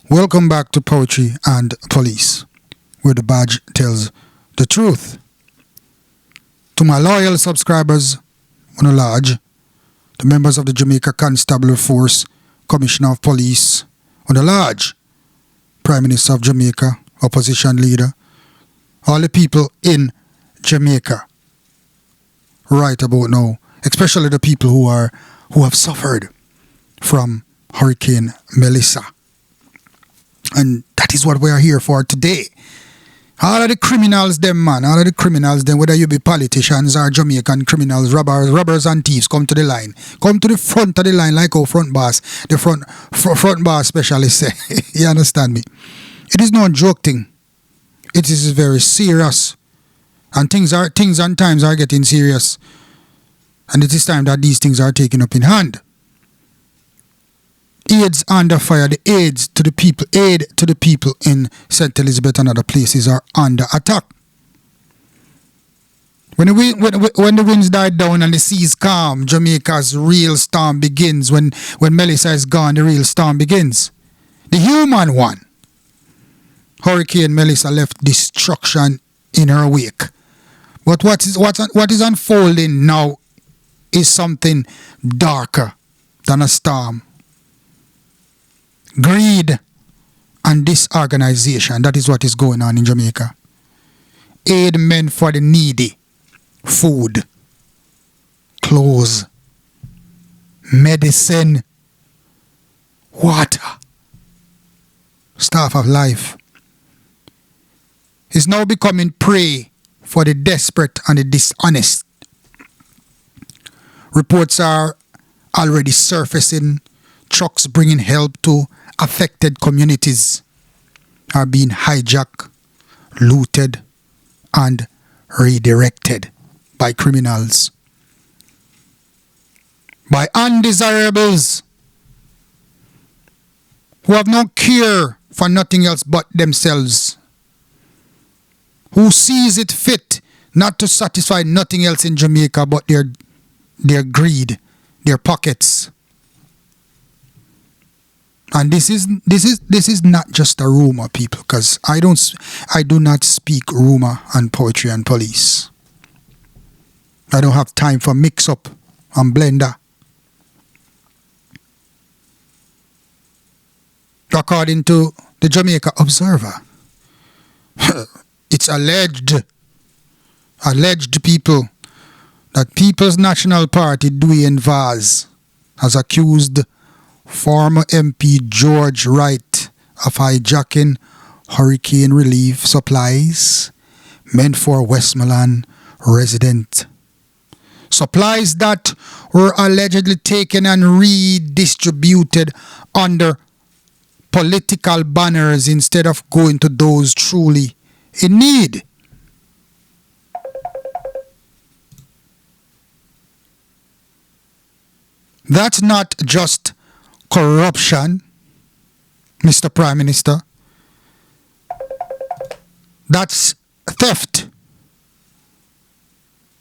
Welcome back to Poetry and Police, where the badge tells the truth. To my loyal subscribers, on a large, the members of the Jamaica Constabulary Force, Commissioner of Police, on a large, Prime Minister of Jamaica, Opposition Leader, all the people in Jamaica right about now, especially the people who have suffered from Hurricane Melissa. And that is what we are here for today. All of the criminals them, man, all of the criminals them, whether you be politicians or Jamaican criminals, robbers and thieves, come to the line. Come to the front of the line like our front boss, the front boss specialist say. You understand me? It is no joke thing. It is very serious. And things and times are getting serious. And it is time that these things are taken up in hand. AIDS under fire, the aid to the people in St. Elizabeth and other places are under attack. When the winds die down and the seas calm, Jamaica's real storm begins. When Melissa is gone, the real storm begins. The human one. Hurricane Melissa left destruction in her wake. But what is unfolding now is something darker than a storm. Greed and disorganization, that is what is going on in Jamaica. Aid meant for the needy. Food, clothes, medicine, water, stuff of life is now becoming prey for the desperate and the dishonest. Reports are already surfacing. Trucks bringing help to affected communities are being hijacked, looted, and redirected by criminals, by undesirables who have no care for nothing else but themselves, who sees it fit not to satisfy nothing else in Jamaica but their greed, their pockets. And this is not just a rumor, people, because I do not speak rumor and poetry and police. I don't have time for mix up and blender. According to the Jamaica Observer, it's alleged people that People's National Party Dwayne Vaz has accused former MP George Wright of hijacking hurricane relief supplies meant for Westmoreland residents. Supplies that were allegedly taken and redistributed under political banners instead of going to those truly in need. That's not just corruption, Mr. Prime Minister. That's theft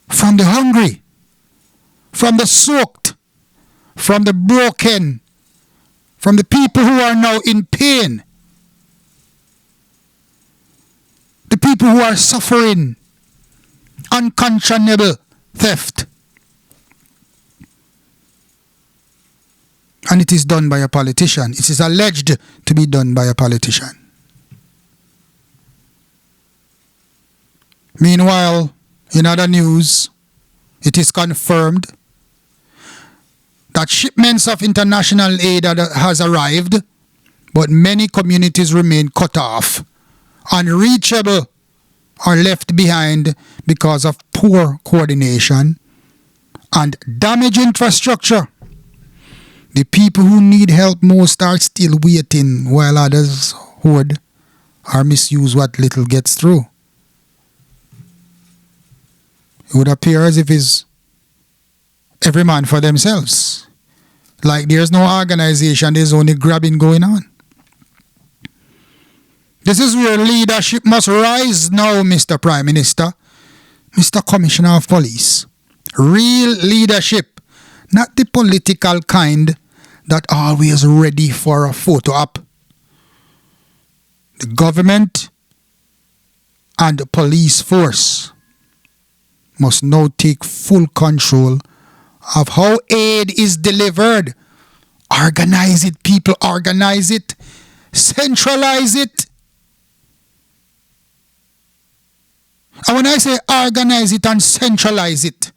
from the hungry, from the soaked, from the broken, from the people who are now in pain, the people who are suffering unconscionable theft. And it is done by a politician. It is alleged to be done by a politician. Meanwhile, in other news, it is confirmed that shipments of international aid has arrived, but many communities remain cut off, unreachable, or left behind because of poor coordination and damaged infrastructure. The people who need help most are still waiting while others hoard or misuse what little gets through. It would appear as if it's every man for themselves. Like there's no organization, there's only grabbing going on. This is where leadership must rise now, Mr. Prime Minister, Mr. Commissioner of Police. Real leadership, not the political kind that always ready for a photo op. the government and the police force must now take full control of how aid is delivered. Organize it, people, organize it. Centralize it. And when I say organize it and centralize it,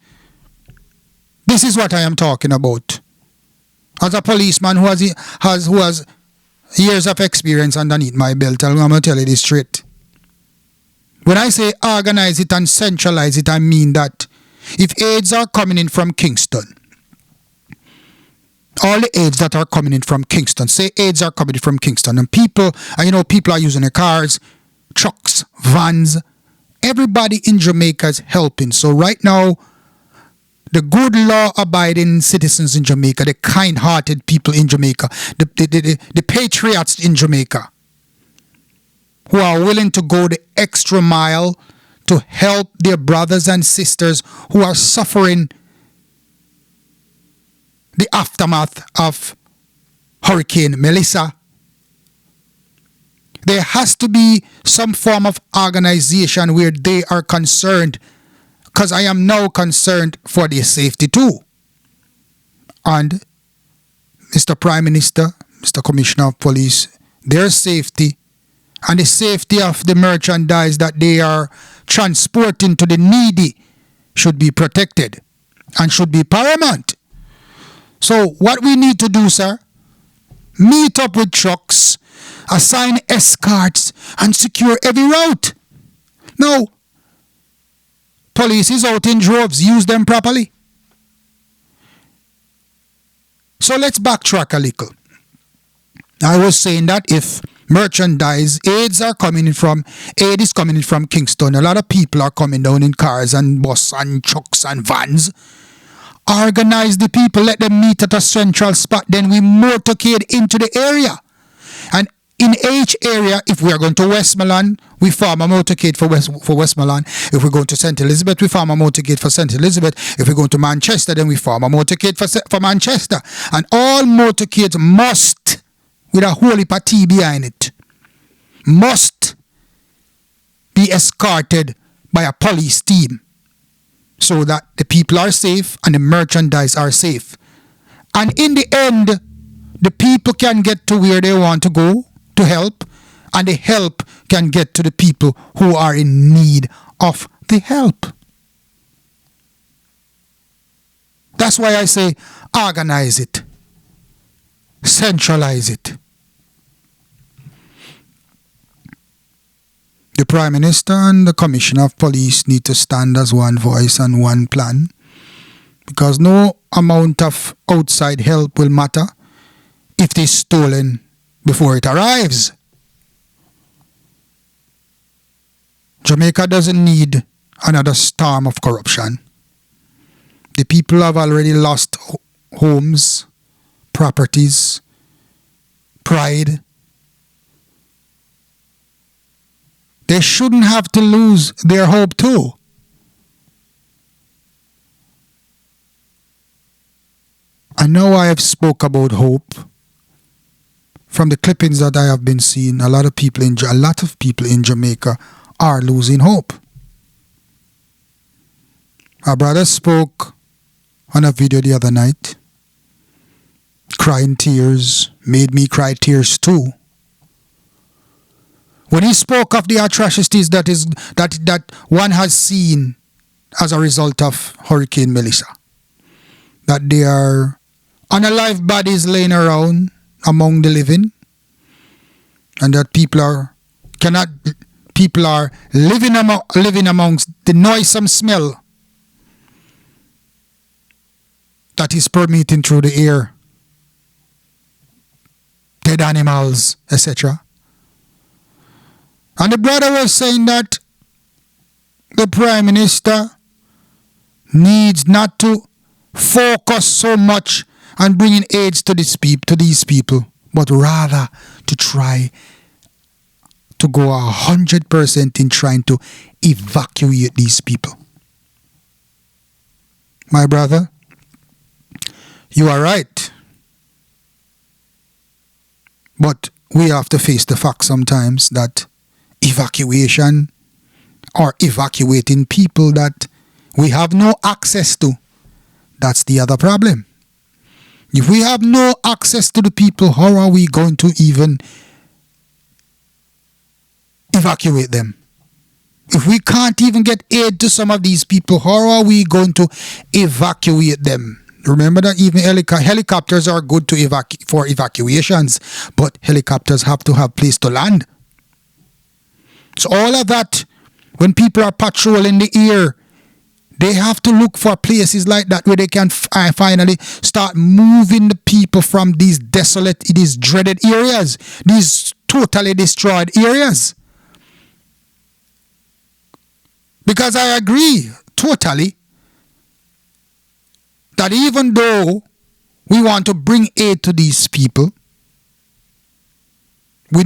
this is what I am talking about. As a policeman who has years of experience underneath my belt, I'm going to tell you this straight. When I say organize it and centralize it, I mean that if aids are coming in from Kingston, all the aids that are coming in from Kingston, say aids are coming in from Kingston, and people are using their cars, trucks, vans, everybody in Jamaica is helping. So right now, the good law-abiding citizens in Jamaica, the kind-hearted people in Jamaica, the patriots in Jamaica, who are willing to go the extra mile to help their brothers and sisters who are suffering the aftermath of Hurricane Melissa. There has to be some form of organization where they are concerned, because I am now concerned for their safety too. And Mr. Prime Minister, Mr. Commissioner of Police, their safety and the safety of the merchandise that they are transporting to the needy should be protected and should be paramount. So what we need to do, sir, meet up with trucks, assign escorts, and secure every route. Now, police is out in droves, use them properly. So let's backtrack a little. I was saying that if merchandise, aid is coming in from Kingston, a lot of people are coming down in cars and bus and trucks and vans. Organize the people, let them meet at a central spot, then we motorcade into the area. And in each area, if we are going to Westmoreland, we form a motorcade for Westmoreland. If we're going to St. Elizabeth, we form a motorcade for St. Elizabeth. If we're going to Manchester, then we form a motorcade for Manchester. And all motorcades must, with a whole heap of T behind it, must be escorted by a police team so that the people are safe and the merchandise are safe. And in the end, the people can get to where they want to go to help, and the help can get to the people who are in need of the help. That's why I say organize it, centralize it. The Prime Minister and the Commissioner of Police need to stand as one voice and one plan, because no amount of outside help will matter if it is stolen before it arrives. Jamaica doesn't need another storm of corruption. The people have already lost homes, properties, pride. They shouldn't have to lose their hope too. I know I have spoke about hope. From the clippings that I have been seeing, a lot of people in Jamaica are losing hope. Our brother spoke on a video the other night, crying tears, made me cry tears too. When he spoke of the atrocities that one has seen as a result of Hurricane Melissa, that there are unalive bodies laying around among the living, and that people are living amongst the noisome smell that is permeating through the air, dead animals, etc. And the brother was saying that the Prime Minister needs not to focus so much on bringing aids to these people, but rather to try to go 100% in trying to evacuate these people. My brother, you are right. But we have to face the fact sometimes that evacuation or evacuating people that we have no access to, that's the other problem. If we have no access to the people, how are we going to even evacuate them? If we can't even get aid to some of these people, how are we going to evacuate them? Remember that even helicopters are good to for evacuations, but helicopters have to have place to land. So all of that, when people are patrolling the air, they have to look for places like that where they can finally start moving the people from these desolate, these dreaded areas, these totally destroyed areas. Because I agree totally that even though we want to bring aid to these people, we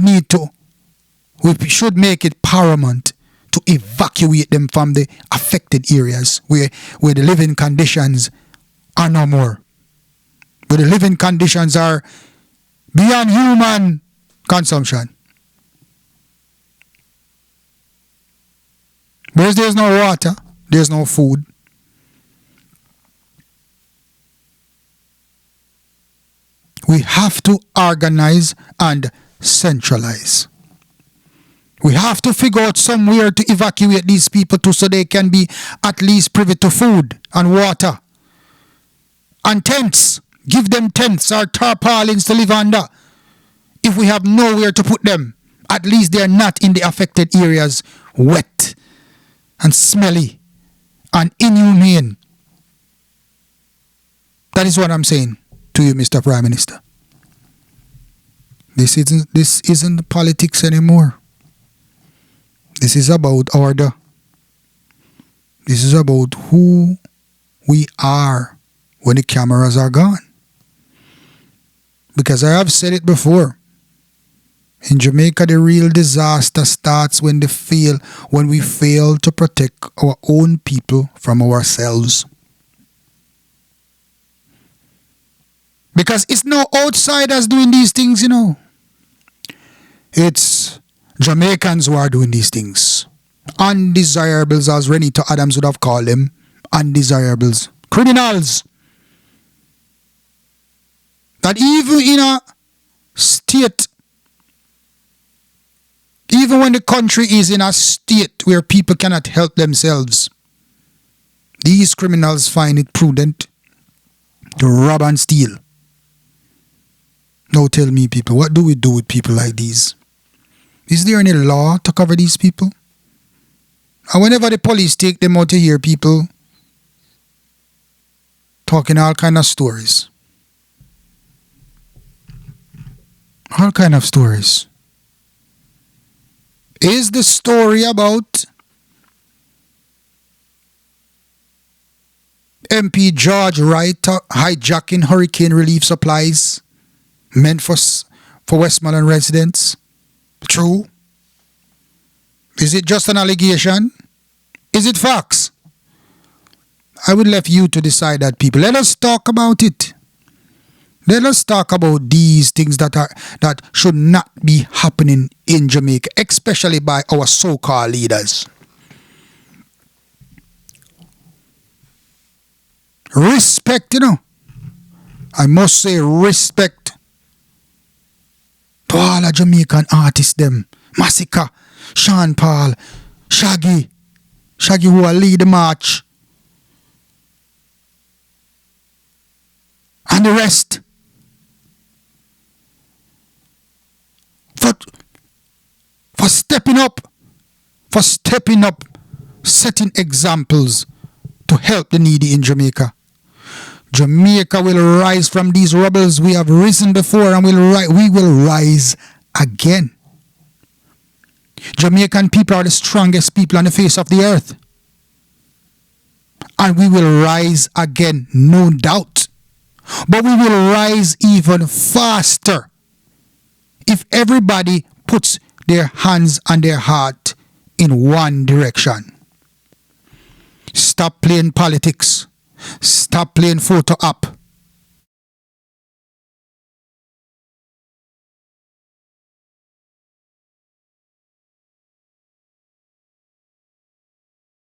should make it paramount to evacuate them from the affected areas where the living conditions are no more. Where the living conditions are beyond human consumption. Where there's no water, there's no food. We have to organize and centralize. We have to figure out somewhere to evacuate these people to so they can be at least privy to food and water. And tents. Give them tents or tarpaulins to live under. If we have nowhere to put them, at least they're not in the affected areas wet and smelly and inhumane. That is what I'm saying to you, Mr. Prime Minister. This isn't politics anymore. This is about order. This is about who we are when the cameras are gone. Because I have said it before. In Jamaica, the real disaster starts when we fail to protect our own people from ourselves. Because it's no outsiders doing these things, you know. It's Jamaicans who are doing these things. Undesirables, as Renita Adams would have called them. Undesirables. Criminals. That even in a state, even when the country is in a state where people cannot help themselves, these criminals find it prudent to rob and steal. Now tell me, people, what do we do with people like these? Is there any law to cover these people? And whenever the police take them out to hear people talking all kind of stories. All kind of stories. Is the story about MP George Wright hijacking hurricane relief supplies meant for Westmoreland residents true? Is it just an allegation? Is it facts? I would leave you to decide that, people. Let us talk about it. Let us talk about these things that should not be happening in Jamaica, especially by our so-called leaders. Respect, you know. I must say respect to all the Jamaican artists them. Massacre, Sean Paul, Shaggy who will lead the march. And the rest. For stepping up, setting examples to help the needy in Jamaica. Jamaica will rise from these rubbles. We have risen before and we will rise again. Jamaican people are the strongest people on the face of the earth. And we will rise again, no doubt. But we will rise even faster if everybody puts their hands and their heart in one direction. Stop playing politics. Stop playing photo op.